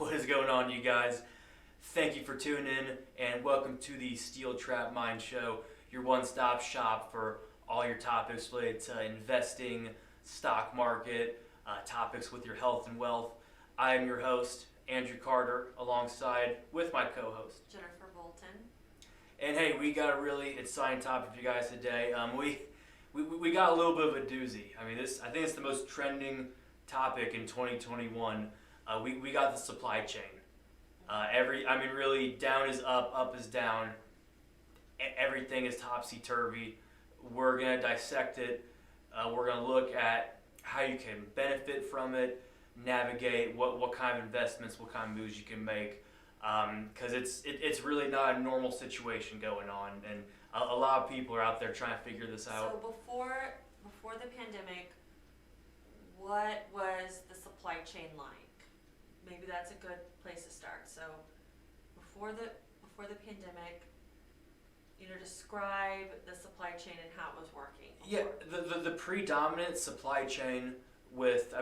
What is going on, you guys? Thank you for tuning in, and welcome to the Steel Trap Mind Show, your one-stop shop for all your topics related to investing, stock market, topics with your health and wealth. I am your host, Andrew Carter, alongside with my co-host, Jennifer Bolton. And hey, we got a really exciting topic for you guys today. We got a little bit of a doozy. I think it's the most trending topic in 2021. We got the supply chain. Really, down is up is down. Everything is topsy-turvy. We're going to dissect it. We're going to look at how you can benefit from it, navigate what kind of investments, what kind of moves you can make. Because it's really not a normal situation going on. And a lot of people are out there trying to figure this out. So before the pandemic, what was the supply chain like? Maybe that's a good place to start. So before the pandemic, describe the supply chain and how it was working. Yeah, the predominant supply chain with,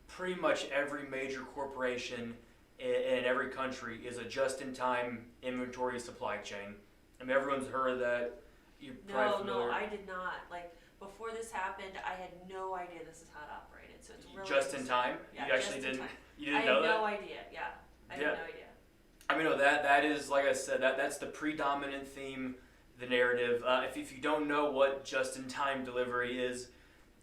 pretty much every major corporation in every country is a just-in-time inventory supply chain. Everyone's heard of that. You're probably familiar. No, I did not. Before this happened, I had no idea this is how it operated. So it's really just in time. Yeah, you actually didn't. Time. You didn't know that. I had no idea. Yeah, I had no idea. That is, like I said, that's the predominant theme, the narrative. If you don't know what just-in-time delivery is,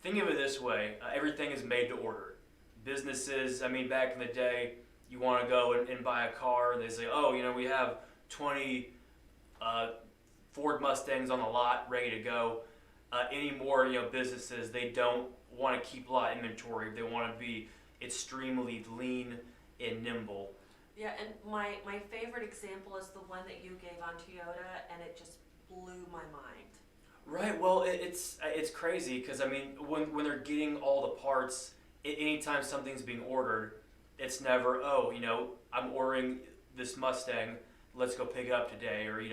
think of it this way: everything is made to order. Businesses, back in the day, you want to go and buy a car, and they say, we have 20 Ford Mustangs on the lot ready to go. Anymore, businesses, they don't want to keep a lot of inventory. They want to be extremely lean and nimble. Yeah, and my favorite example is the one that you gave on Toyota, and it just blew my mind. Right. Well, it's crazy because when they're getting all the parts, anytime something's being ordered, it's never I'm ordering this Mustang, let's go pick it up today, or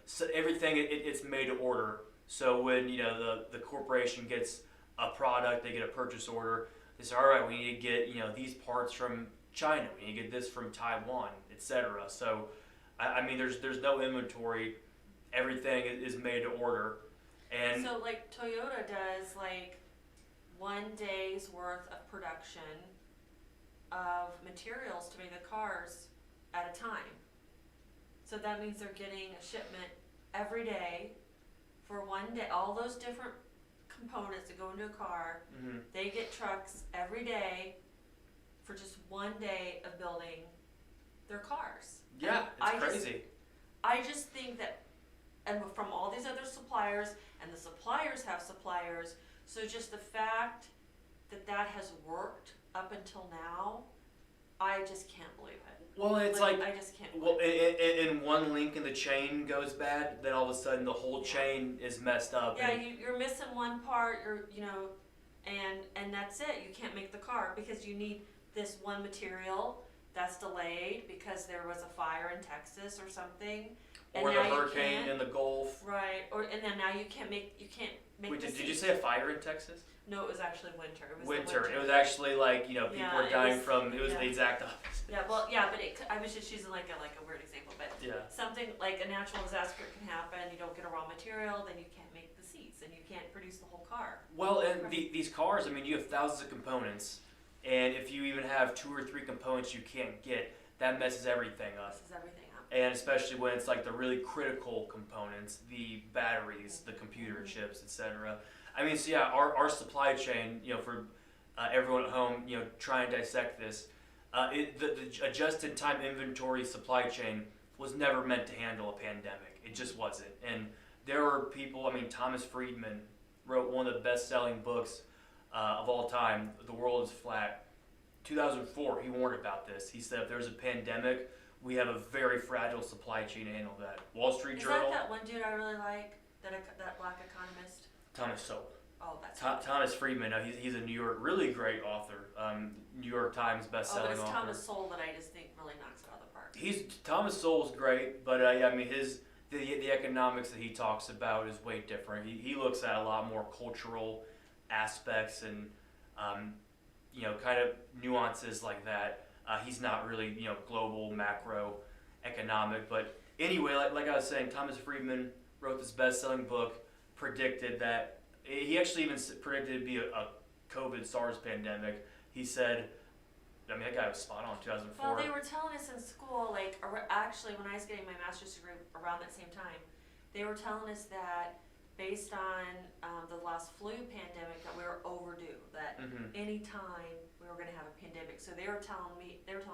so everything it's made to order. So when the corporation gets a product, they get a purchase order. They say, all right, we need to get these parts from China, we need to get this from Taiwan, etc. So there's no inventory. Everything is made to order. And so Toyota does 1 day's worth of production of materials to make the cars at a time. So that means they're getting a shipment every day for 1 day. All those different components that go into a car, they get trucks every day for just 1 day of building their cars. Yeah, it's crazy. I just think that, and from all these other suppliers, and the suppliers have suppliers, so just the fact that has worked up until now, I just can't believe it. Well, it's I just can't believe it. And one link in the chain goes bad, then all of a sudden the whole chain is messed up. Yeah, you're missing one part, and that's it. You can't make the car because you need this one material that's delayed because there was a fire in Texas or something. Or the hurricane in the Gulf. Right, and then now you can't make Wait, the did you say a fire in Texas? No, it was actually winter. It was winter. It was actually people were dying from. It was the exact opposite. Yeah, but I was just using a weird example, but something like a natural disaster can happen. You don't get a raw material, then you can't make the seats, and you can't produce the whole car. Well, and these cars, you have thousands of components, and if you even have 2 or 3 components you can't get, that messes everything up. And especially when it's the really critical components, the batteries, the computer chips, etc. Our supply chain, for everyone at home, try and dissect this. The just-in-time inventory supply chain was never meant to handle a pandemic. It just wasn't. And there were people, Thomas Friedman wrote one of the best-selling books of all time, The World is Flat. 2004, he warned about this. He said if there's a pandemic, we have a very fragile supply chain to handle that. Wall Street Journal. Is that one dude I really like? That black economist? Thomas Sowell. Oh, that's Thomas Friedman. He's a really great author. New York Times best-selling author. It's Thomas Sowell that I just think really knocks it out of the park. Thomas Sowell's great, but the economics that he talks about is way different. He looks at a lot more cultural aspects and kind of nuances like that. He's not really, global macro economic. But anyway, like I was saying, Thomas Friedman wrote this best-selling book, predicted that he actually even predicted it'd be a COVID SARS pandemic. He said, I mean, that guy was spot on. 2004. Well, they were telling us in school, like, actually, when I was getting my master's degree around that same time, they were telling us that based on the last flu pandemic, that we were overdue. That any time we were going to have a pandemic. So they were telling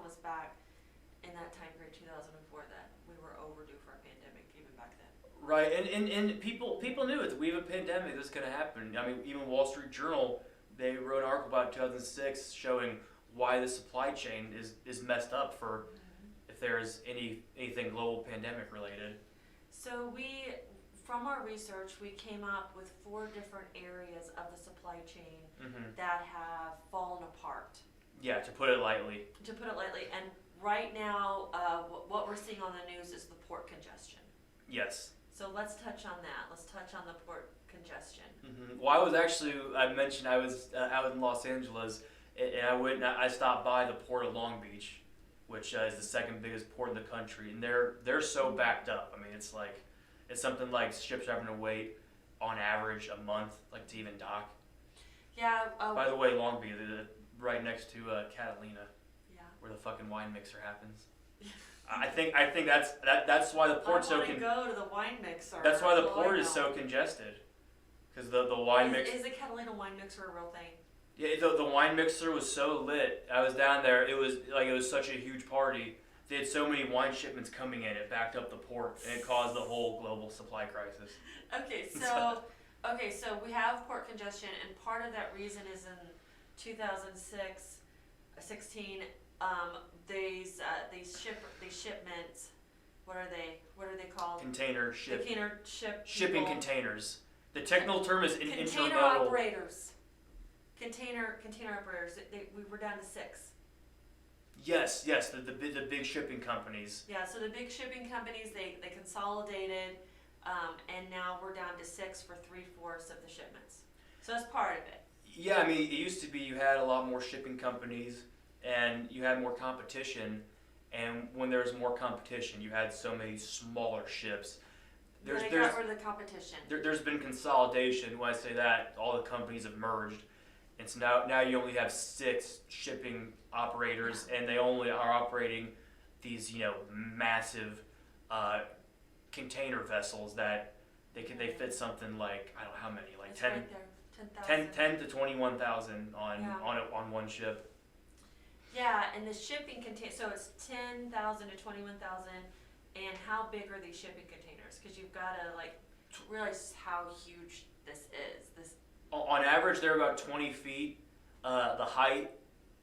us back in that time period, 2004, that we were overdue for a pandemic even back then. Right, and people knew it. We have a pandemic. This is going to happen. I mean, even Wall Street Journal, they wrote an article about 2006 showing why the supply chain is messed up for if there's anything global pandemic related. So from our research, we came up with 4 different areas of the supply chain that have fallen apart. Yeah, to put it lightly. And right now, what we're seeing on the news is the port congestion. Yes. So let's touch on that. Let's touch on the port congestion. Well, I mentioned I was out in Los Angeles, and I stopped by the port of Long Beach, which is the second biggest port in the country, and they're so backed up. I mean, it's something like ships having to wait on average a month, like to even dock. Yeah. By the way, Long Beach, right next to Catalina, where the fucking wine mixer happens. I think that's why the port's so. I want to go to the wine mixer. That's why the port is so congested, because the wine mixer. Is the Catalina wine mixer a real thing? Yeah, the wine mixer was so lit. I was down there. It was such a huge party. They had so many wine shipments coming in. It backed up the port, and it caused the whole global supply crisis. Okay, so we have port congestion, and part of that reason is in 2016. These shipments. What are they called? Shipping containers. The technical term is container intermodal. operators. Container operators. We were down to 6. Yes, the big shipping companies. Yeah, so the big shipping companies they consolidated, and now we're down to 6 for 3/4 of the shipments. So that's part of it. Yeah, I mean, it used to be you had a lot more shipping companies, and you had more competition. And when there was more competition, you had so many smaller ships. They got rid of the competition. There's been consolidation. When I say that, all the companies have merged. And so now you only have 6 shipping operators, and they only are operating these massive container vessels that they fit something like, I don't know how many, like it's 10 right there, 10 to 21,000 on one ship. Yeah, and the shipping container, so it's 10,000 to 21,000. And how big are these shipping containers? Because you've got to realize how huge this is. On average, they're about 20 feet. The height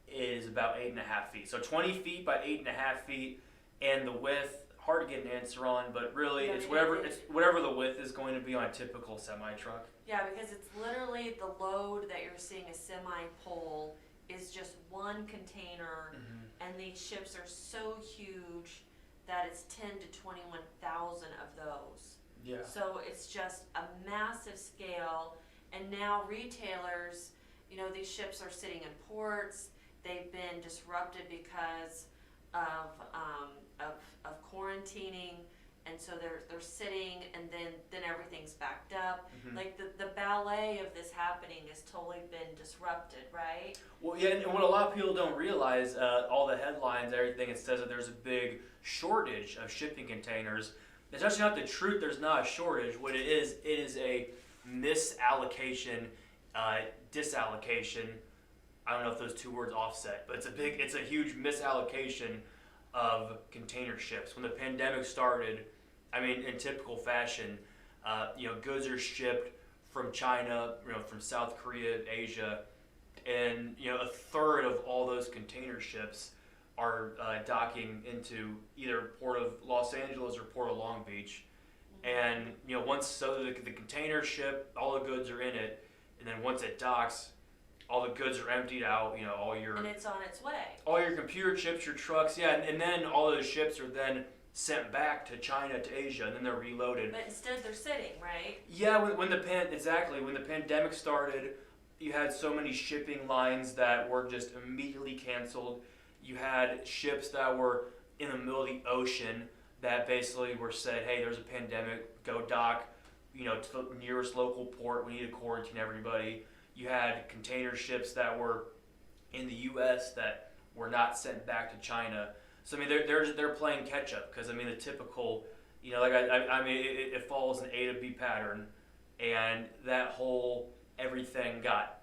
is about 8.5 feet. So 20 feet by 8.5 feet, and the width, hard to get an answer on, but really it's whatever the width is going to be on a typical semi truck. Yeah, because it's literally the load that you're seeing a semi pull is just one container, and these ships are so huge that it's 10 to 21,000 of those. Yeah. So it's just a massive scale. And now retailers, these ships are sitting in ports. They've been disrupted because of quarantining, and so they're sitting, and then everything's backed up. Like the ballet of this happening has totally been disrupted, right? Well, yeah, and what a lot of people don't realize, all the headlines, everything, it says that there's a big shortage of shipping containers. It's actually not the truth. There's not a shortage. What it is a misallocation, disallocation. I don't know if those two words offset, but it's a huge misallocation of container ships. When the pandemic started, I mean, in typical fashion, goods are shipped from China, from South Korea, Asia, and a third of all those container ships are docking into either Port of Los Angeles or Port of Long Beach. And once the container ship, all the goods are in it, and then once it docks, all the goods are emptied out. And it's on its way. All your computer chips, your trucks, and then all those ships are then sent back to China, to Asia, and then they're reloaded. But instead they're sitting, right? Yeah, when the pandemic started, you had so many shipping lines that were just immediately canceled. you had ships that were in the middle of the ocean that basically were said, hey, there's a pandemic, go dock, to the nearest local port, we need to quarantine everybody. You had container ships that were in the U.S. that were not sent back to China. So I mean, they're playing catch up because I mean the typical, it follows an A to B pattern, and that whole everything got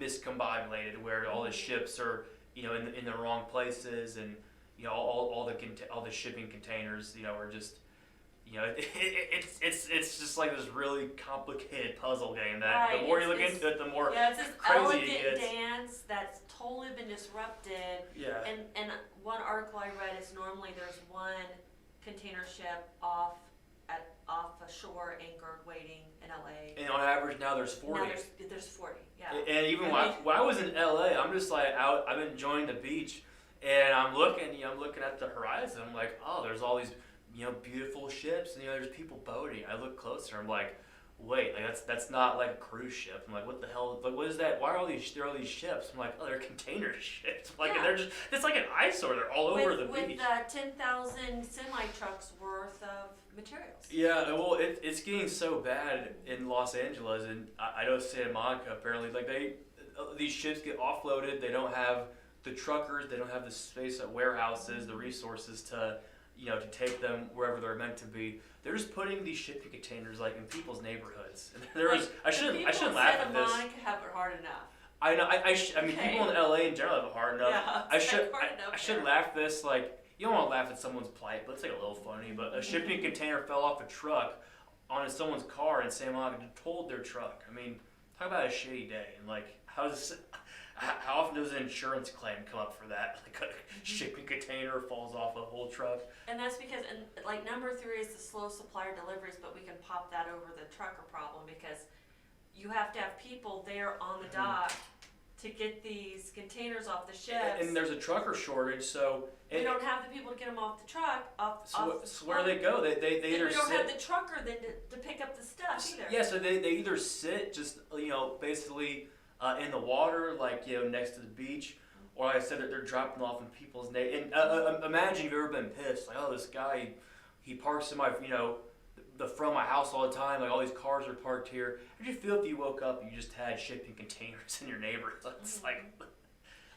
miscombobulated where all the ships are in the wrong places, and all the shipping containers are just it's just like this really complicated puzzle game that the more you look into it, the more it's this crazy elegant it gets. dance that's totally been disrupted. Yeah. And one article I read is normally there's one container ship off a shore anchored waiting in LA. And on average now there's 40. Now there's 40. Yeah. And even when I was in LA, I'm just like out. I'm enjoying the beach, and I'm looking at the horizon. I'm like, oh, there's all these beautiful ships, and there's people boating. I look closer. I'm like, wait, like that's not like a cruise ship. I'm like, what the hell? Like, what is that? Why are there all these ships? I'm like, oh, they're container ships. Like, Yeah. they're just it's like an eyesore. They're all over the beach. With 10,000 semi trucks worth of materials. Yeah, well, it's getting so bad in Los Angeles, and I know Santa Monica apparently. Like these ships get offloaded. They don't have the truckers. They don't have the space at warehouses, the resources to to take them wherever they're meant to be. They're just putting these shipping containers like in people's neighborhoods. And I shouldn't laugh at this. People in Santa Monica have it hard enough. I know. I mean, Okay. people in LA in general have it hard enough. Yeah, I should hard enough laugh at this. Like, you don't want to laugh at someone's plight, but it's like a little funny. But a shipping container fell off a truck onto someone's car in Santa Monica and totaled their truck. I mean, talk about a shitty day. And like, how often does an insurance claim come up for that? Like a shipping container falls off a whole truck. And that's because, number 3 is the slow supplier deliveries, but we can pop that over the trucker problem because you have to have people there on the dock to get these containers off the ships. And there's a trucker shortage, so we don't have the people to get them off the truck. So where do they go? They either we don't sit. have the trucker then to pick up the stuff either. Yeah, so they either sit just basically in the water, like next to the beach, or like I said, they're dropping off in people's And imagine you've ever been pissed, like, oh, this guy, he parks in my the front of my house all the time, like all these cars are parked here. How do you feel if you woke up and you just had shipping containers in your neighborhood? It's like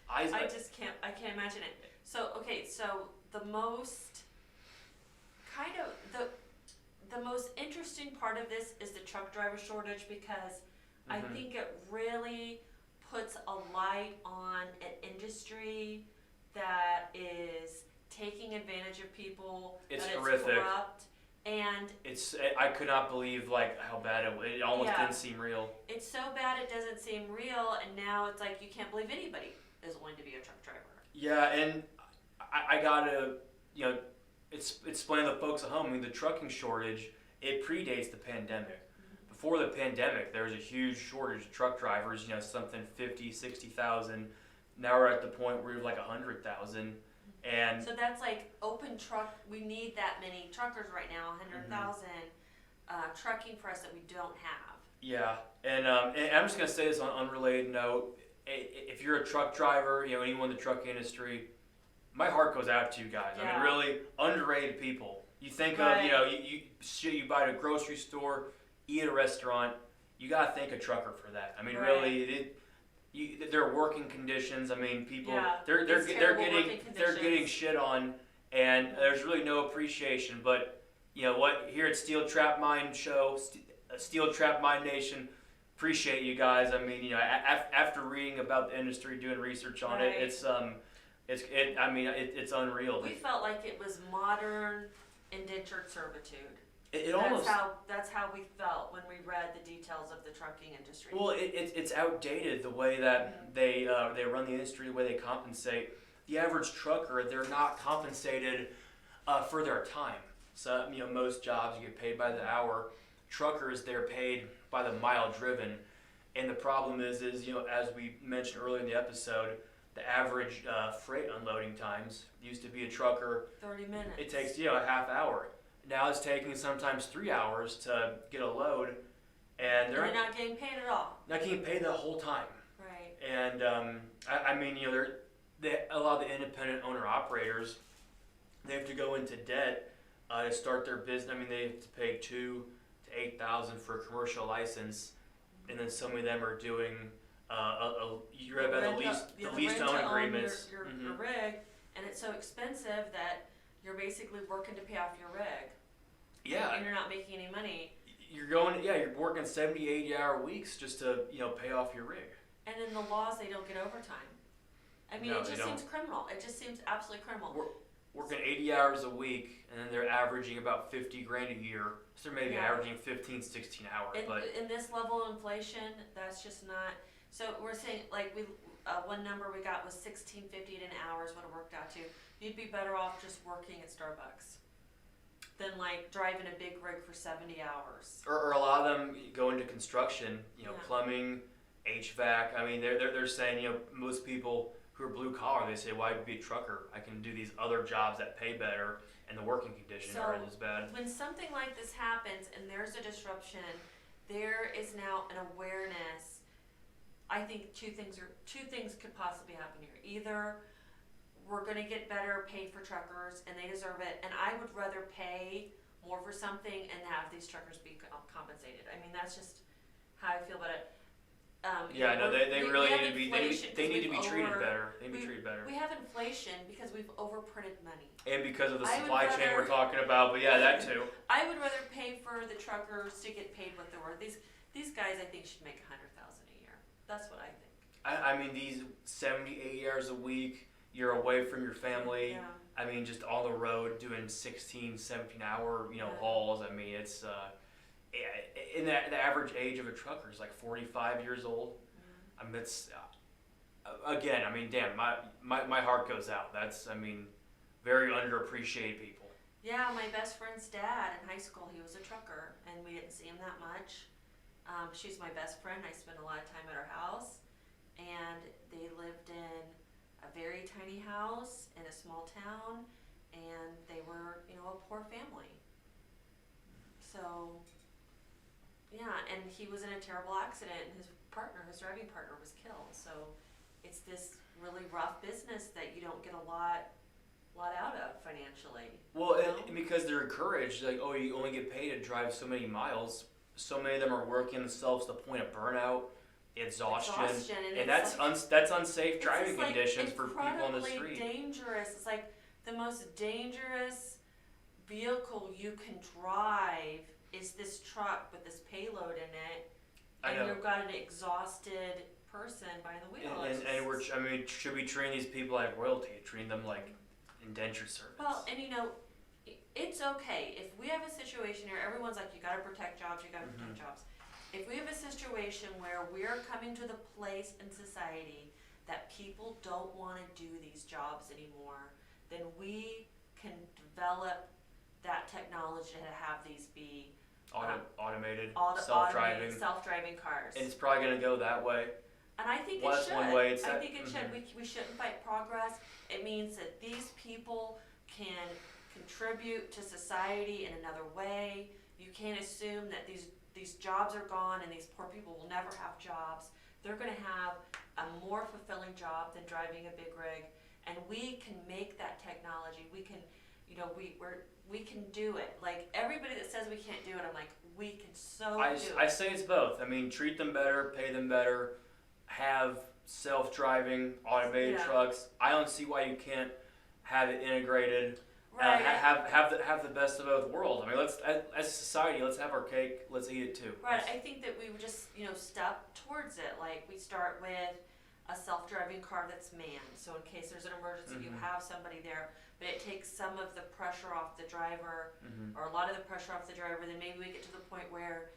I can't imagine it. So the most the most interesting part of this is the truck driver shortage because I think it really puts a light on an industry that is taking advantage of people. It's that horrific. It's corrupt, and I could not believe like how bad it almost didn't seem real. It's so bad it doesn't seem real, and now it's like you can't believe anybody is willing to be a truck driver. Yeah, and I gotta explain to the folks at home. I mean, the trucking shortage, it predates the pandemic. Before the pandemic, there was a huge shortage of truck drivers, something 50, 60,000. Now we're at the point where we're like 100,000. And so that's like open truck, we need that many truckers right now, 100,000 trucking for us that we don't have. Yeah, and I'm just going to say this on an unrelated note. If you're a truck driver, anyone in the truck industry, my heart goes out to you guys. Yeah. I mean, really underrated people. You think of, you buy at a grocery store, eat at a restaurant, you gotta thank a trucker for that. I mean, really, their working conditions. I mean, people they're getting shit on, and there's really no appreciation. But here at Steel Trap Mine Show, Steel Trap Mine Nation, appreciate you guys. I mean, after reading about the industry, doing research on it, it's unreal. We felt like it was modern indentured servitude. That's how we felt when we read the details of the trucking industry. Well, it's outdated the way that they run the industry, the way they compensate. The average trucker, they're not compensated for their time. So most jobs you get paid by the hour. Truckers, they're paid by the mile driven, and the problem is as we mentioned earlier in the episode, the average freight unloading times used to be a trucker 30 minutes. It takes a half hour. Now it's taking sometimes 3 hours to get a load, and they're not getting paid at all. Not getting paid the whole time. Right. And a lot of the independent owner operators, they have to go into debt to start their business. I mean, they have to pay $2,000 to $8,000 for a commercial license, and then some of them are doing you read about the lease to own agreements. Your rig, and it's so expensive that you're basically working to pay off your rig. Yeah. And you're not making any money. You're working 70, 80-hour weeks just to pay off your rig. And in the laws, they don't get overtime. I mean, it just seems criminal. It just seems absolutely criminal. Working 80 hours a week, and then they're averaging about $50,000 a year. So they're maybe averaging 15, 16 hours. But in this level of inflation, that's just not. So we're saying, like, one number we got was $16.50 an hour is what it worked out to. You'd be better off just working at Starbucks than like driving a big rig for 70 hours. Or a lot of them go into construction, plumbing, HVAC. I mean, they're saying, most people who are blue collar, they say, why be a trucker? I can do these other jobs that pay better and the working conditions aren't as bad. When something like this happens and there's a disruption, there is now an awareness. I think two things could possibly happen here. Either we're going to get better paid for truckers and they deserve it, and I would rather pay more for something and have these truckers be compensated. I mean, that's just how I feel about it. They really need to be. They need to be treated better. They need to be treated better. We have inflation because we've overprinted money. And because of the supply chain we're talking about, but that too. I would rather pay for the truckers to get paid what they're worth. These guys, I think, should make $100,000 a year. That's what I think. I mean, these 70, 80 hours a week, you're away from your family. Yeah. I mean, just on the road doing 16, 17-hour, hauls. I mean, it's in the average age of a trucker is like 45 years old. I mean, it's again. I mean, damn, my heart goes out. That's, I mean, very underappreciated people. Yeah, my best friend's dad in high school, he was a trucker, and we didn't see him that much. She's my best friend. I spent a lot of time at her house, and they lived in a very tiny house in a small town, and they were, a poor family. So, yeah, and he was in a terrible accident, and his driving partner, was killed. So it's this really rough business that you don't get a lot out of financially. Well, and because they're encouraged, like, oh, you only get paid to drive so many miles. So many of them are working themselves to the point of burnout, exhaustion and that's unsafe driving conditions for people on the street. It's dangerous. It's like the most dangerous vehicle you can drive is this truck with this payload in it, and you've got an exhausted person behind the wheel. And should we train these people like royalty? Train them like indentured servants? Well, and it's okay if we have a situation here. Everyone's like, you got to protect jobs. You got to protect jobs. If we have a situation where we're coming to the place in society that people don't want to do these jobs anymore, then we can develop that technology to have these be automated, self-driving cars. And it's probably going to go that way. And I think it should. One way. I think it should. We shouldn't fight progress. It means that these people can contribute to society in another way. You can't assume that these jobs are gone and these poor people will never have jobs. They're going to have a more fulfilling job than driving a big rig, and we can make that technology. We can, we can do it. Like, everybody that says we can't do it, I'm like, we can do it. I say it's both. I mean, treat them better, pay them better, have self-driving automated trucks. I don't see why you can't have it integrated. Right. Have the best of both worlds. I mean, let's as a society, let's have our cake. Let's eat it too. Right. I think that we would just step towards it. Like, we start with a self-driving car that's manned. So in case there's an emergency, you have somebody there. But it takes some of the pressure off the driver, or a lot of the pressure off the driver. Then maybe we get to the point where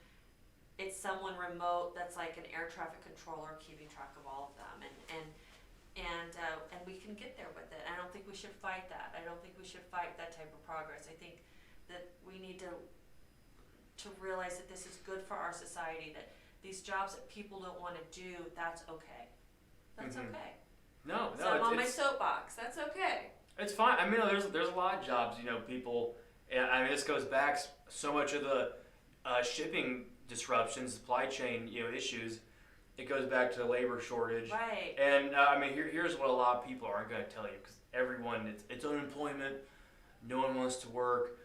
it's someone remote that's like an air traffic controller keeping track of all of them, and we can get there with it. I don't think we should fight that. I don't think we should fight that type of progress. I think that we need to realize that this is good for our society, that these jobs that people don't want to do, that's okay. That's okay. No, so I'm on my soapbox. That's okay. It's fine. I mean, there's a lot of jobs, people, and I mean, this goes back so much of the shipping disruptions, supply chain, issues. it goes back to the labor shortage. Right. And I mean, here's what a lot of people aren't going to tell you, because everyone, it's unemployment, no one wants to work.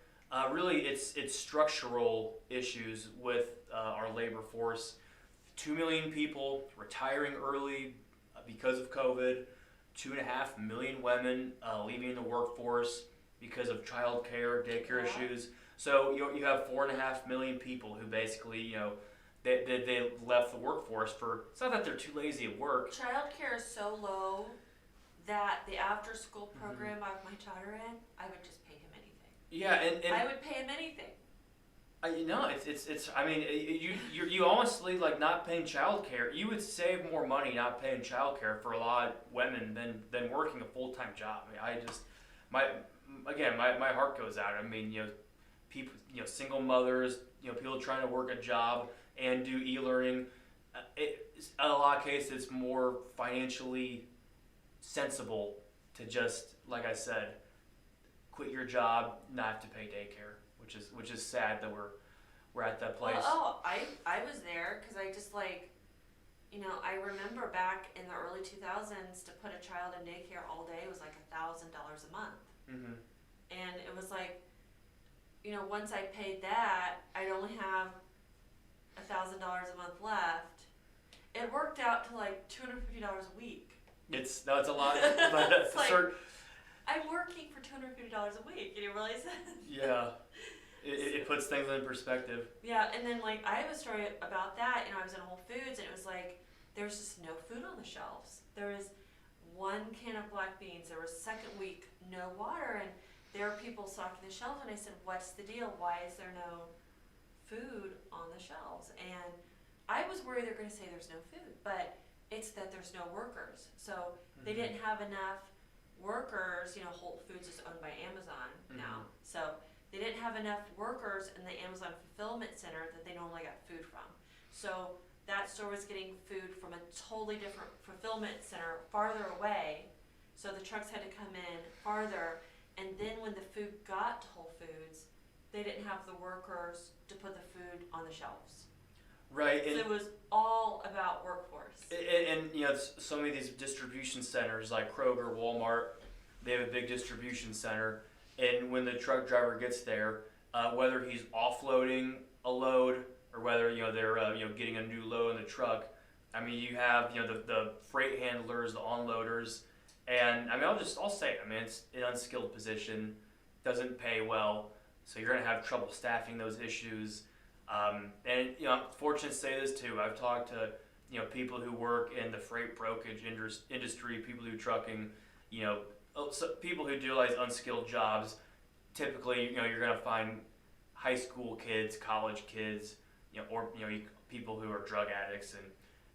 Really, it's structural issues with our labor force. 2 million people retiring early because of COVID. 2.5 million women leaving the workforce because of child care, daycare issues. So you have 4.5 million people who basically, they left the workforce for, it's not that they're too lazy at work. Child care is so low that the after school program I have my daughter in, I would just pay him anything. Yeah, and I would pay him anything. I mean, you honestly, like, not paying child care, you would save more money not paying child care for a lot of women than working a full-time job. I mean, my heart goes out. I mean, people, single mothers, people trying to work a job and do e-learning. In a lot of cases, it's more financially sensible to just, like I said, quit your job, not have to pay daycare. Which is sad that we're at that place. Well, I was there because I just I remember back in the early 2000s to put a child in daycare all day was like $1,000 a month. Mm-hmm. And it was like, once I paid that, I'd only have $1,000 a month left. It worked out to like $250 a week. It's a lot, but it's like, I'm working for $250 a week. You didn't realize that? Yeah. It puts things in perspective. Yeah, and then I have a story about that. I was in Whole Foods, and it was like there was just no food on the shelves. There was one can of black beans. There was second week no water, and there were people stocking the shelves. And I said, "What's the deal? Why is there no food on the shelves?" And I was worried they're going to say there's no food, but it's that there's no workers. So they didn't have enough workers. Whole Foods is owned by Amazon now, so they didn't have enough workers in the Amazon fulfillment center that they normally got food from. So that store was getting food from a totally different fulfillment center farther away. So the trucks had to come in farther. And then when the food got to Whole Foods, they didn't have the workers to put the food on the shelves. Right. So it was all about workforce. And so many of these distribution centers like Kroger, Walmart, they have a big distribution center. And when the truck driver gets there, whether he's offloading a load or whether they're getting a new load in the truck, I mean, you have the freight handlers, the unloaders, and I mean I'll say it. I mean, it's an unskilled position, doesn't pay well, so you're gonna have trouble staffing those issues. And I'm fortunate to say this too. I've talked to people who work in the freight brokerage industry, people who do trucking, so people who do like unskilled jobs. Typically, you're gonna find high school kids, college kids, or people who are drug addicts and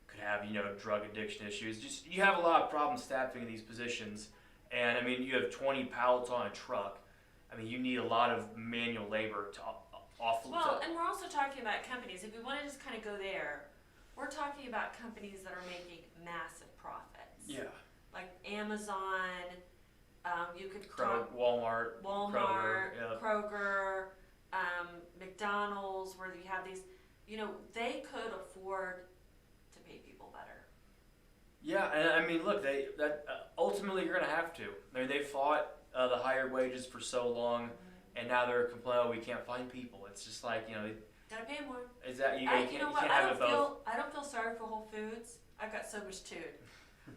could have drug addiction issues. Just you have a lot of problems staffing these positions, and I mean you have 20 pallets on a truck. I mean you need a lot of manual labor to offload. Well, and we're also talking about companies. If we want to just kind of go there, we're talking about companies that are making massive profits. Yeah. Like Amazon. You could Walmart, Kroger, McDonald's, where you have these, they could afford to pay people better. Yeah, and I mean, look, ultimately you're gonna have to. I mean, they fought the higher wages for so long, and now they're complaining, we can't find people. It's just like gotta pay more. Is that you I don't feel sorry for Whole Foods. I've got so much too.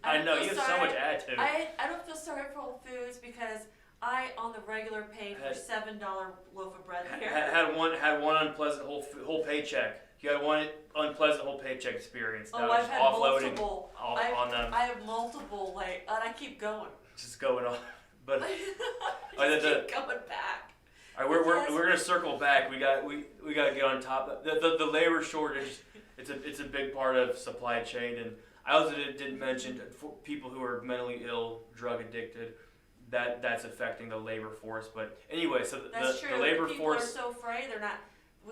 I know, you have so much attitude. I don't feel sorry for Whole Foods because I, on the regular, pay for $7 loaf of bread here. Had one unpleasant whole paycheck. You had one unpleasant whole paycheck experience. I've had multiple. On them. I have multiple, and I keep going. Just going on. But keep going back. All right, we're gonna circle back. We got to get on top. The labor shortage. It's a big part of supply chain, and I also didn't mention for people who are mentally ill, drug addicted, that's affecting the labor force. But anyway, so the labor people force. People are so afraid. They're not.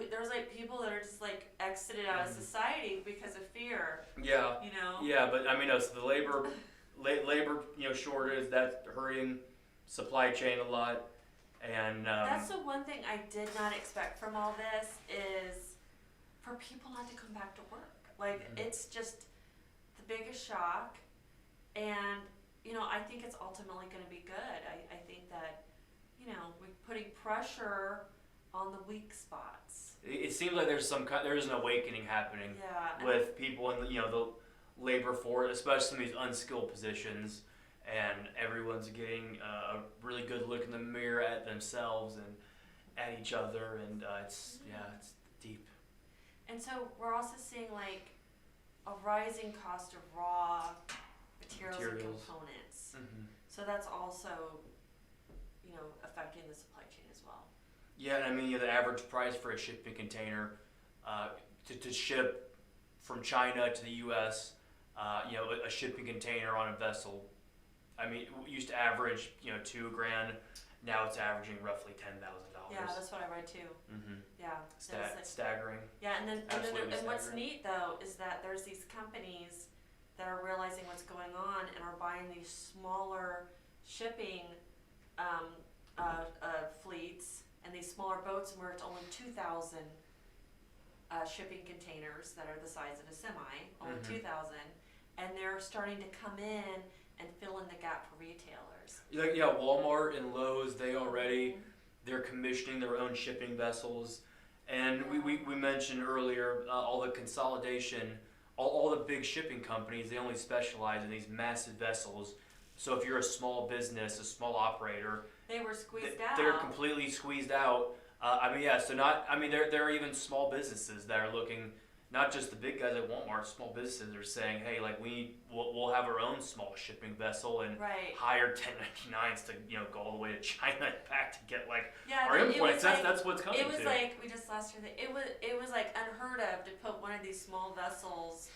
There's people that are just exited out of society because of fear. Yeah. Yeah, but I mean, so the labor shortage, that's hurting supply chain a lot, and that's the one thing I did not expect from all this is for people not to come back to work. It's just the biggest shock, and I think it's ultimately going to be good. I think that we're putting pressure on the weak spots. It seems like there's an awakening happening Yeah. with people in the labor force, especially some of these unskilled positions, and everyone's getting a really good look in the mirror at themselves and at each other, and it's deep. And so we're also seeing like a rising cost of raw materials. And components. Mm-hmm. So that's also affecting the supply chain as well. Yeah, and I mean, the average price for a shipping container to ship from China to the U.S., a shipping container on a vessel, I mean, it used to average, $2,000. Now it's averaging roughly $10,000. Yeah, that's what I read too. Mm-hmm. Yeah. Staggering. Yeah, and Absolutely what's staggering. neat though is that there's these companies that are realizing what's going on and are buying these smaller shipping fleets and these smaller boats where it's only 2,000 shipping containers that are the size of a semi, only 2,000, and they're starting to come in and fill in the gap for retailers. Yeah, Walmart and Lowe's, they're commissioning their own shipping vessels, and we mentioned earlier all the consolidation, all the big shipping companies, they only specialize in these massive vessels. So if you're a small business, a small operator, they were squeezed out. They're completely squeezed out. There are even small businesses that are looking, not just the big guys at Walmart, small businesses are saying, hey, like we'll have our own small shipping vessel and hire 1099s to go all the way to China and back to get our imports. That's what's coming. It was we just lost her. It was like unheard of to put one of these small vessels,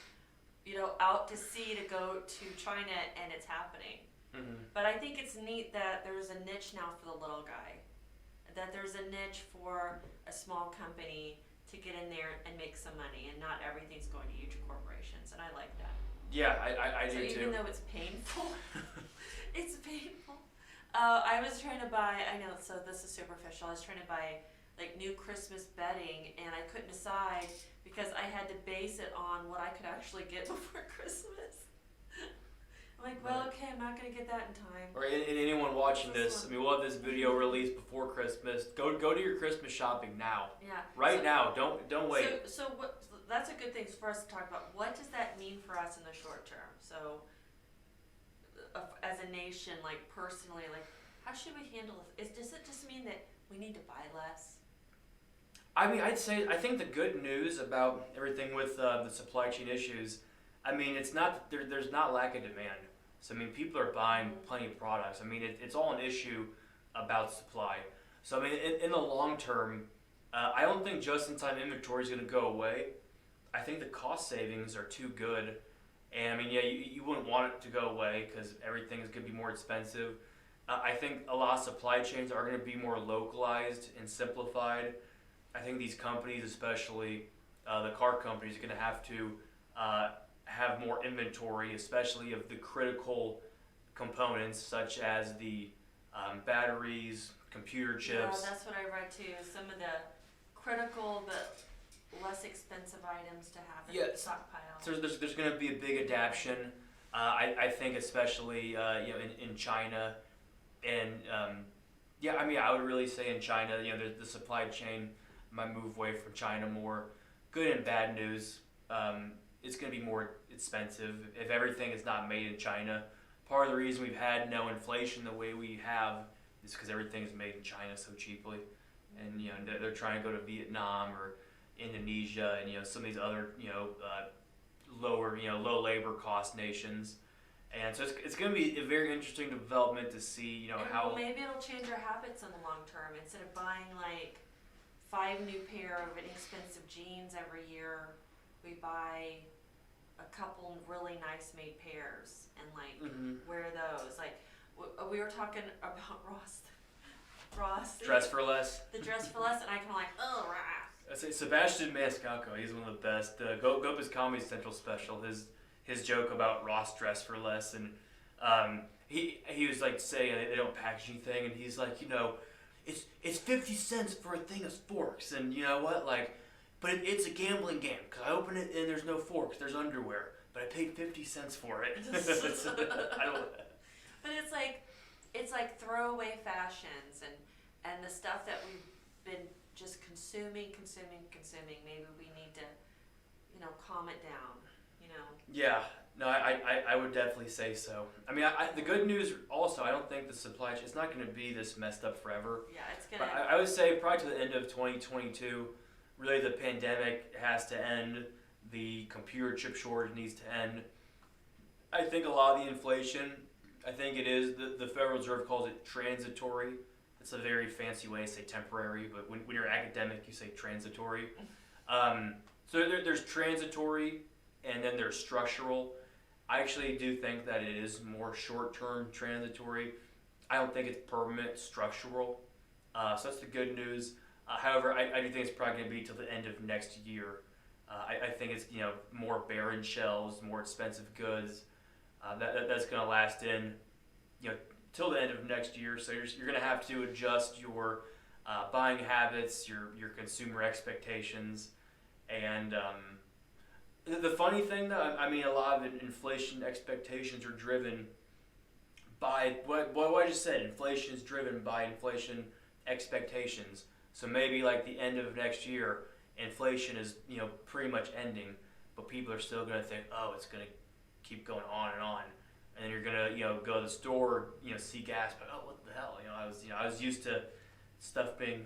out to sea to go to China, and it's happening. Mm-hmm. But I think it's neat that there's a niche now for the little guy, that there's a niche for a small company to get in there and make some money, and not everything's going to huge corporations, and I like that. Yeah, I do too. Even though it's painful, it's painful. I was trying to buy, I know, so this is superficial, I was trying to buy new Christmas bedding, and I couldn't decide because I had to base it on what I could actually get before Christmas. I'm like, well, okay, I'm not going to get that in time. Or anyone watching this, we'll have this video released before Christmas. Go to your Christmas shopping now. Yeah. Now. Don't wait. So that's a good thing for us to talk about. What does that mean for us in the short term? So, as a nation, personally, how should we handle this? Does it just mean that we need to buy less? I think the good news about everything with the supply chain issues, it's not there's not lack of demand. So people are buying plenty of products. It's all an issue about supply. So in the long term, I don't think just-in-time inventory is going to go away. I think the cost savings are too good, and you wouldn't want it to go away because everything is going to be more expensive. I think a lot of supply chains are going to be more localized and simplified. I think these companies, especially the car companies, are going to have to have more inventory, especially of the critical components such as the batteries, computer chips. Yeah, that's what I read too. Some of the critical but less expensive items to have in the stockpile. So there's going to be a big adaptation. I think especially in China, and I would really say in China, the supply chain might move away from China more. Good and bad news. It's going to be more expensive if everything is not made in China. Part of the reason we've had no inflation the way we have is because everything is made in China so cheaply, and they're trying to go to Vietnam or Indonesia and some of these other low labor cost nations, and so it's going to be a very interesting development to see how maybe it'll change our habits in the long term. Instead of buying 5 new pair of inexpensive jeans every year, we buy a couple really nice made pairs and wear those. We were talking about Ross. Dress for less. The dress for less, and I kind of oh, rah. I say Sebastian Maniscalco. He's one of the best. Go up his Comedy Central special. His joke about Ross dress for less, and he was saying they don't package anything, and he's it's 50 cents for a thing of forks, and you know what, but it's a gambling game because I open it and there's no forks, there's underwear. but I paid 50 cents for it. I don't. But it's like throwaway fashions and the stuff that we've been just consuming. Maybe we need to, calm it down. Yeah. No, I would definitely say so. I mean, the good news also, I don't think the supply chain, it's not going to be this messed up forever. Yeah, it's going to. I would say probably to the end of 2022, really the pandemic has to end. The computer chip shortage needs to end. I think a lot of the inflation, I think it is, the Federal Reserve calls it transitory. It's a very fancy way to say temporary, but when you're academic, you say transitory. So there's transitory, and then there's structural. I actually do think that it is more short-term transitory. I don't think it's permanent structural. So that's the good news. However, I do think it's probably going to be till the end of next year. I think it's more barren shelves, more expensive goods. That's going to last in till the end of next year. So you're going to have to adjust your buying habits, your consumer expectations, and the funny thing though, I mean, a lot of inflation expectations are driven by what I just said. Inflation is driven by inflation expectations. So maybe like the end of next year, inflation is pretty much ending, but people are still going to think, oh, it's going to keep going on, and then you're going to go to the store, see gas, but oh, what the hell? I was used to stuff being.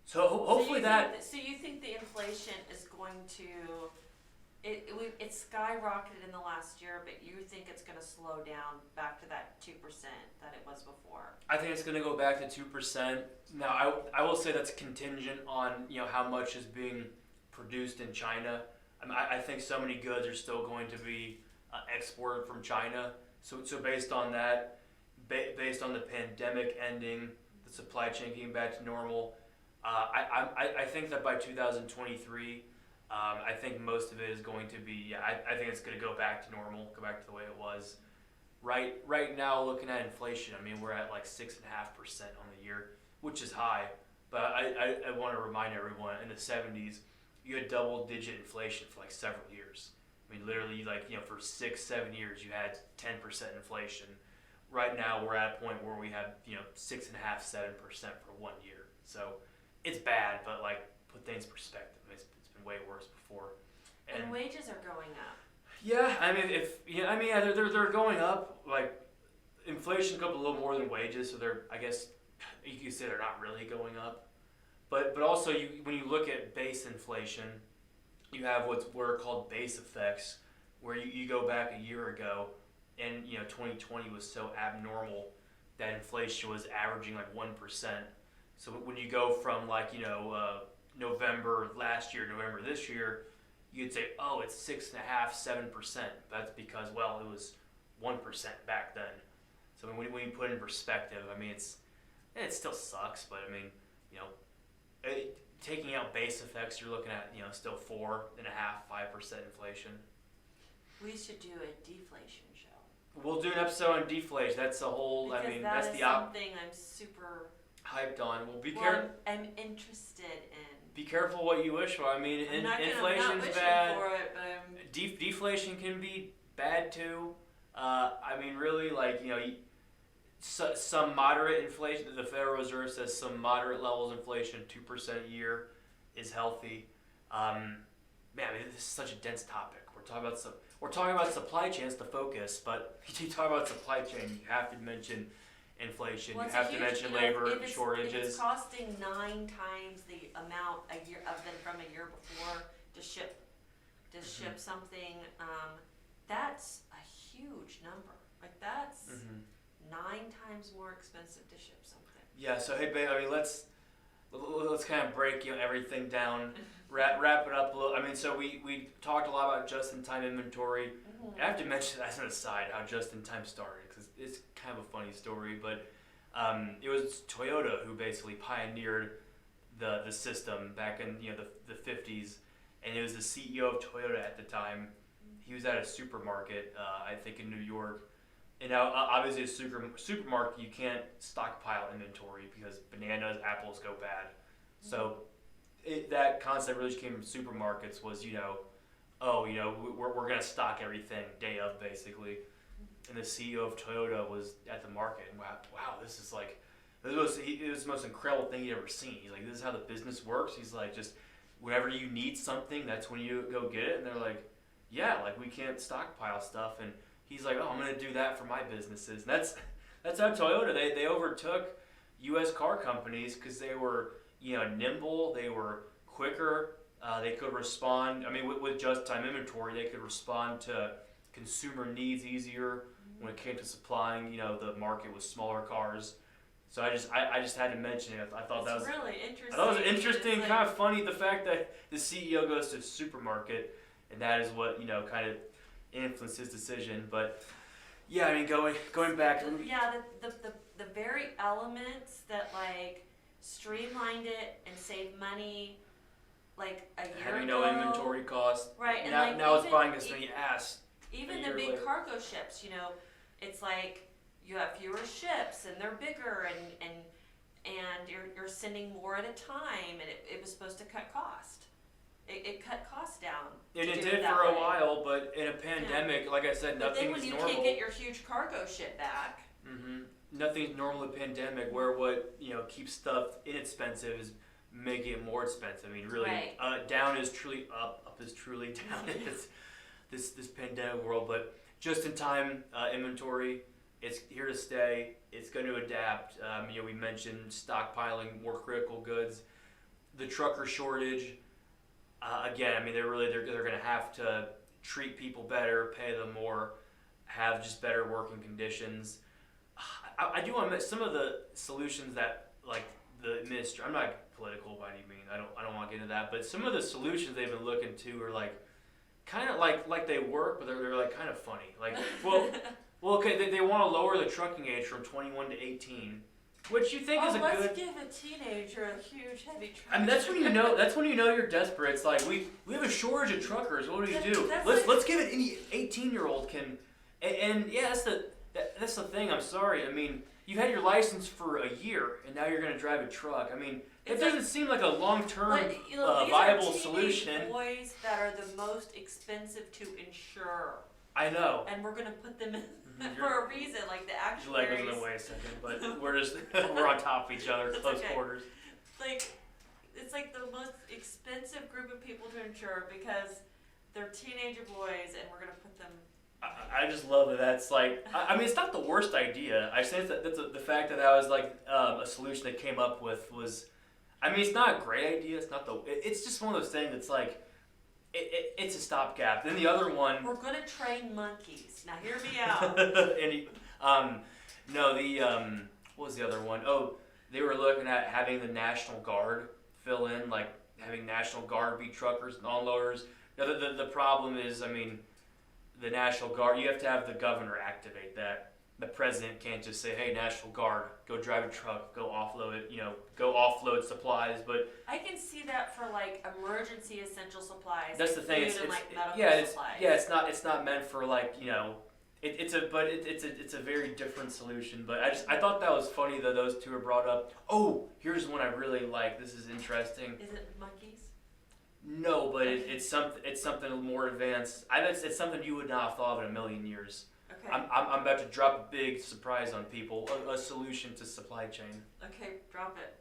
So hopefully So you think the inflation is going to? It skyrocketed in the last year, but you think it's going to slow down back to that 2% that it was before? I think it's going to go back to 2%. Now, I will say that's contingent on how much is being produced in China. I think so many goods are still going to be exported from China. So based on that, based on the pandemic ending, the supply chain getting back to normal, I think that by 2023. I think most of it is going to be, I think it's going to go back to normal, go back to the way it was. Right now, looking at inflation, I mean, we're at like 6.5% on the year, which is high. But I want to remind everyone, in the 70s, you had double-digit inflation for like several years. I mean, literally, for 6-7 years, you had 10% inflation. Right now, we're at a point where we have 6.5-7% for 1 year. So it's bad, but put things in perspective. It's been way worse before. And wages are going up. Yeah, I mean, they're going up. Inflation goes up a little more than wages, so I guess you could say they're not really going up. But also, when you look at base inflation, you have what are called base effects, where you go back a year ago, and 2020 was so abnormal that inflation was averaging 1%. So when you go from November last year, November this year, you'd say, oh, it's 6.5-7%. That's because, well, it was 1% back then. So when you put it in perspective, I mean, it still sucks, but I mean, taking out base effects, you're looking at still 4.5-5% inflation. We should do a deflation show. We'll do an episode on deflation. That's a whole. Because that's is the something I'm super hyped on. Well, be careful. I'm interested in. Be careful what you wish for. I mean, inflation's bad. For it, but deflation can be bad too. I mean, really, some moderate inflation. The Federal Reserve says some moderate levels of inflation, 2% a year, is healthy. Man, I mean, this is such a dense topic. We're talking about supply chain. It's the focus, but you talk about supply chain, you have to mention inflation. You have to mention labor shortages. If it's costing 9 times the amount a year from a year before to ship something, that's a huge number. That's 9 times more expensive to ship something. Yeah. So hey, babe. I mean, let's kind of break everything down, wrap it up a little. I mean, so we talked a lot about just-in-time inventory. Mm-hmm. I have to mention as an aside how just-in-time started, because it's kind of a funny story, but it was Toyota who basically pioneered the system back in the 50s, and it was the CEO of Toyota at the time. He was at a supermarket, I think in New York, and now obviously a supermarket, you can't stockpile inventory because bananas, apples go bad. So that concept really just came from supermarkets. Was oh, we're going to stock everything day of, basically. And the CEO of Toyota was at the market, and wow, this is like, it was the most incredible thing he'd ever seen. He's like, this is how the business works. He's like, just whenever you need something, that's when you go get it. And they're like, yeah, like we can't stockpile stuff. And he's like, oh, I'm going to do that for my businesses. And that's how Toyota, they overtook U.S. car companies because they were, nimble, they were quicker, they could respond. I mean, with just-time inventory, they could respond to consumer needs easier when it came to supplying, the market with smaller cars. So I just had to mention it. I thought that was really interesting. I thought it was interesting, kind of funny, the fact that the CEO goes to a supermarket, and that is what kind of influenced his decision. But yeah, I mean, going back. Yeah, the very elements that like streamlined it and saved money, like a year having ago. no inventory cost. Right, and now it's buying this many ass. Even the big cargo ships, it's like you have fewer ships and they're bigger and you're sending more at a time, and it was supposed to cut cost. It cut costs down. And it did for a while, but in a pandemic, like I said, nothing's normal. But then when you can't get your huge cargo ship back. Mm-hmm. Nothing's normal in a pandemic, where what keeps stuff inexpensive is making it more expensive. I mean, really, right. Down is truly up, up is truly down. It's this pandemic world, but just in time inventory, it's here to stay. It's going to adapt. We mentioned stockpiling more critical goods, the trucker shortage. Again, I mean, they're going to have to treat people better, pay them more, have just better working conditions. I do want to mention some of the solutions that, like, the administration. I'm not political by any means. I don't want to get into that, but some of the solutions they've been looking to are like kind of like they work, but they're like kind of funny. Like, well, okay, they want to lower the trucking age from 21 to 18. Which you think is a good. Let's give a teenager a huge heavy truck. I mean, that's when you know you're desperate. It's like we have a shortage of truckers. What do we do? Let's give it any 18-year-old can. And yeah, that's the thing. I'm sorry. I mean, you've had your license for a year, and now you're going to drive a truck. I mean, it doesn't seem like a long-term viable solution. These are boys that are the most expensive to insure. I know. And we're going to put them in. For a reason, like the actuaries. Your leg was in the way a second, but we're on top of each other, close quarters. It's like the most expensive group of people to insure because they're teenager boys, and we're gonna put them. I just love that. That's like, I mean, it's not the worst idea. I say that's the fact that was like a solution they came up with was, I mean, it's not a great idea. It's not it's just one of those things that's like. It's a stopgap. Then the other one. We're gonna train monkeys. Now hear me out. What was the other one? Oh, they were looking at having the National Guard fill in, like having National Guard be truckers and unloaders. Now the problem is, I mean, the National Guard. You have to have the governor activate that. The president can't just say, "Hey, National Guard, go drive a truck, go offload it, go offload supplies." But I can see that for like emergency essential supplies. That's the thing. It's not meant for like it's a very different solution. But I thought that was funny that those two were brought up. Oh, here's one I really like. This is interesting. Is it monkeys? No, but it's something more advanced. It's something you would not have thought of in a million years. Okay. I'm about to drop a big surprise on people. A solution to supply chain. Okay, drop it.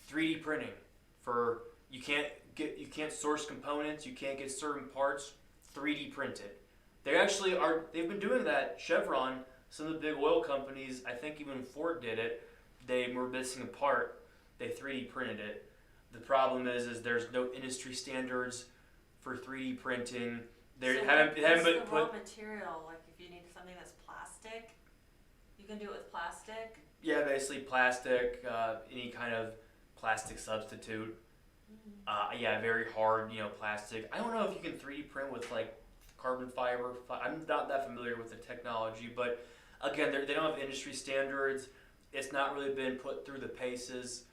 3D printing for you can't source components. You can't get certain parts. 3D print it. They actually are. They've been doing that. Chevron, some of the big oil companies. I think even Ford did it. They were missing a part. They 3D printed it. The problem is there's no industry standards for 3D printing. Haven't been put. Raw material, like if you need something that's plastic, you can do it with plastic. Yeah, basically plastic, any kind of plastic substitute. Mm-hmm. Very hard, plastic. I don't know if you can 3D print with like carbon fiber. I'm not that familiar with the technology, but again, they don't have industry standards. It's not really been put through the paces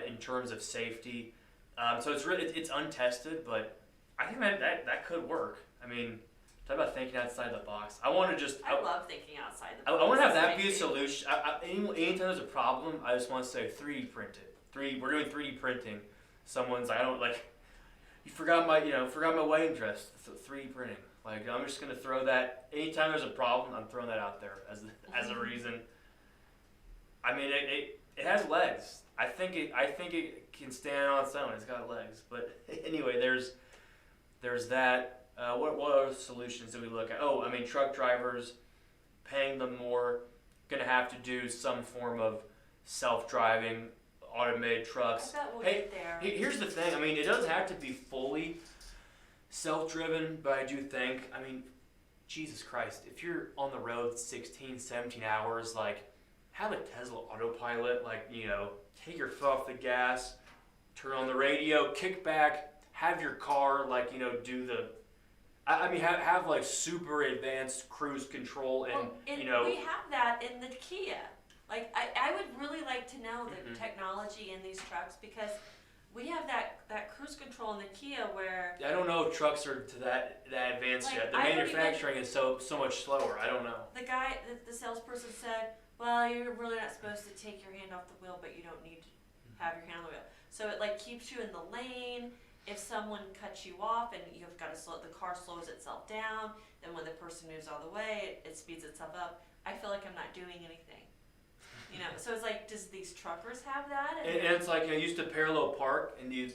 in terms of safety. So it's untested, but I think that could work. I mean, talk about thinking outside the box. I love thinking outside the box. I want to have that be a solution. Anytime there's a problem, I just want to say 3D print it. We're doing 3D printing. Someone's like, I don't like, you forgot my wedding dress. 3D printing. Like, I'm just gonna throw that. Anytime there's a problem, I'm throwing that out there as a reason. I mean, it has legs. I think it can stand on its own. It's got legs. But anyway, there's that. What other solutions do we look at? Oh, I mean, truck drivers, paying them more, gonna have to do some form of self-driving, automated trucks. I bet we'll get there. Here's the thing. I mean, it doesn't have to be fully self-driven, but I do think, I mean, Jesus Christ, if you're on the road 16, 17 hours, like, have a Tesla autopilot, like, take your foot off the gas, turn on the radio, kick back, have your car, like, do the, I mean, have like super advanced cruise control and, we have that in the Kia. Like, I would really like to know the technology in these trucks, because we have that cruise control in the Kia where... I don't know if trucks are to that advanced yet. The manufacturing is so much slower. I don't know. The salesperson said, well, you're really not supposed to take your hand off the wheel, but you don't need to have your hand on the wheel. So it like keeps you in the lane. If someone cuts you off and you've got to the car slows itself down, then when the person moves out of the way, it speeds itself up. I feel like I'm not doing anything. So it's like, does these truckers have that? And it's like, I used to parallel park, and you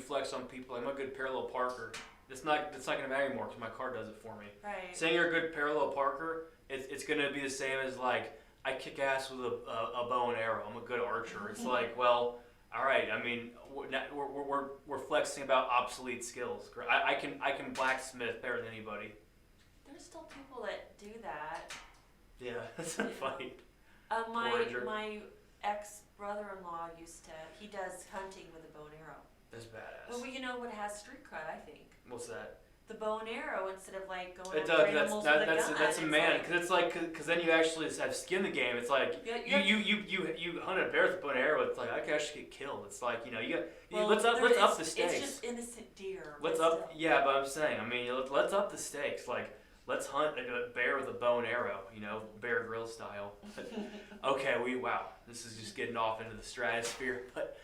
flex on people. I'm a good parallel parker. It's not gonna matter anymore because my car does it for me. Right. Saying you're a good parallel parker, it's gonna be the same as like, I kick ass with a bow and arrow. I'm a good archer. It's like, well, all right. I mean, we're flexing about obsolete skills. I can blacksmith better than anybody. There's still people that do that. Yeah, that's funny. My ex-brother-in-law he does hunting with a bow and arrow. That's badass. Well, you know what has street cred, I think? What's that? The bow and arrow, instead of like going it after does. animals with a gun. That's a man, because then you actually have skin in the game. It's like you hunt a bear with a bow and arrow. It's like I could actually get killed. It's like let's up the stakes. It's just innocent deer. Yeah, but I'm saying, I mean, let's up the stakes. Like, let's hunt a bear with a bow and arrow. Bear Grylls style. Okay, this is just getting off into the stratosphere. But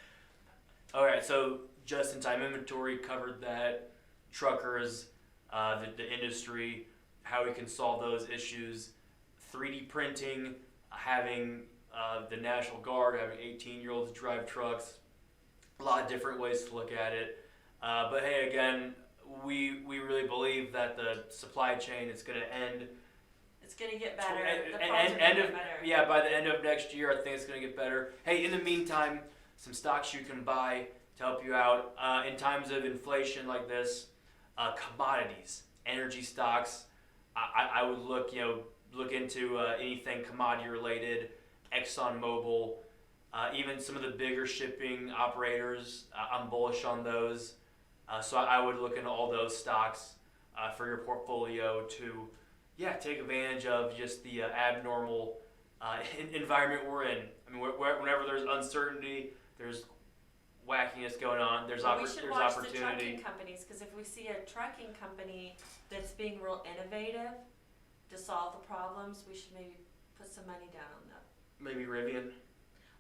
all right, so just-in-time inventory covered that. Truckers. The industry, how we can solve those issues, 3D printing, having the National Guard, having 18-year-olds drive trucks, a lot of different ways to look at it. But hey, again, we really believe that the supply chain is going to end. It's going to get better. By the end of next year, I think it's going to get better. Hey, in the meantime, some stocks you can buy to help you out in times of inflation like this. Commodities, energy stocks. I would look into anything commodity related. ExxonMobil, even some of the bigger shipping operators. I'm bullish on those. So I would look into all those stocks for your portfolio to, take advantage of just the abnormal environment we're in. I mean, whenever there's uncertainty, there's wackiness going on. There's opportunity. We should watch the trucking companies, because if we see a trucking company that's being real innovative to solve the problems, we should maybe put some money down on them. Maybe Rivian.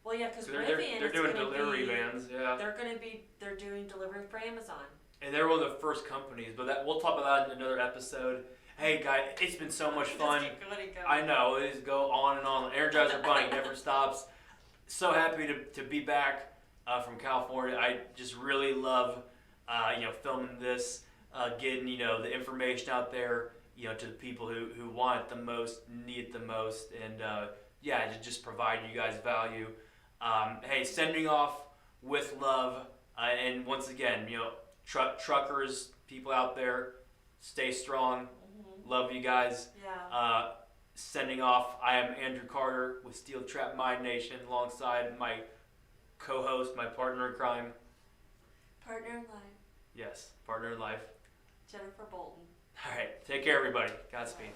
Well, yeah, because Rivian they're doing delivery vans. Yeah. They're doing delivery for Amazon. And they're one of the first companies, but we'll talk about that in another episode. Hey guys, it's been so much fun. I know, it is go on and on. Energizer Bunny never stops. So happy to be back. From California. I just really love, filming this, getting, the information out there, to the people who want it the most, need it the most, and, to just provide you guys value. Hey, sending off with love, and once again, truckers, people out there, stay strong. Mm-hmm. Love you guys. Yeah. Sending off, I am Andrew Carter with Steel Trap Mind Nation, alongside my co-host, my partner in crime. Partner in life. Yes, partner in life. Jennifer Bolton. All right, take care, everybody. Godspeed.